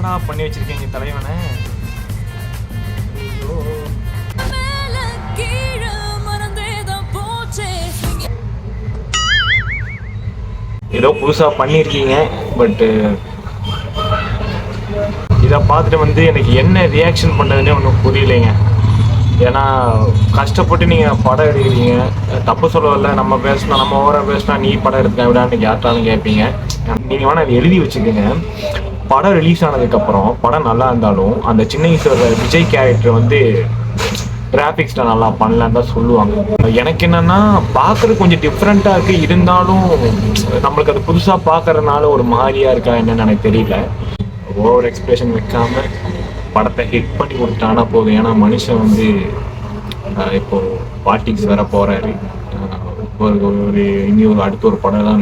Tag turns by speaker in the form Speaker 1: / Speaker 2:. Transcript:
Speaker 1: என்னடா பண்ணி வச்சிருக்கீங்க தலைவனை? ஐயோ, ஏதோ புதுசா பண்ணியிருக்கீங்க. பட்டு இதை பார்த்துட்டு எனக்கு என்ன ரியாக்ஷன் பண்ணுறதுன்னே ஒன்றும் புரியலைங்க. ஏன்னா கஷ்டப்பட்டு நீங்கள் படம் எடுக்கிறீங்க, தப்பு சொல்லவில்லை. நம்ம பேசினா, நம்ம ஓவராக பேசினா நீ படம் எடுக்க விடான்னு யார்ட்டாலும் கேட்பீங்க. நீங்கள் வேணால் அதை எழுதி வச்சுக்கோங்க. படம் ரிலீஸ் ஆனதுக்கப்புறம் படம் நல்லா இருந்தாலும் அந்த சின்ன வயசோட விஜய் கேரக்டர் கிராஃபிக்ஸில் நல்லா பண்ணலான்னு தான் சொல்லுவாங்க. எனக்கு என்னென்னா பார்க்குறது கொஞ்சம் டிஃப்ரெண்ட்டாக இருக்குது. இருந்தாலும் நம்மளுக்கு அது புதுசாக பார்க்குறதுனால ஒரு மாதிரியாக இருக்கா என்னன்னு எனக்கு தெரியல. ஓவர் எக்ஸ்பிரஷன் வைக்காமல் படத்தை ஹிட் பண்ணி கொடுத்தானா போதும். ஏன்னா மனுஷன் இப்போது பாலிடிக்ஸ் வேற போகிறாரு. இனி அடுத்த ஒரு படம் தான்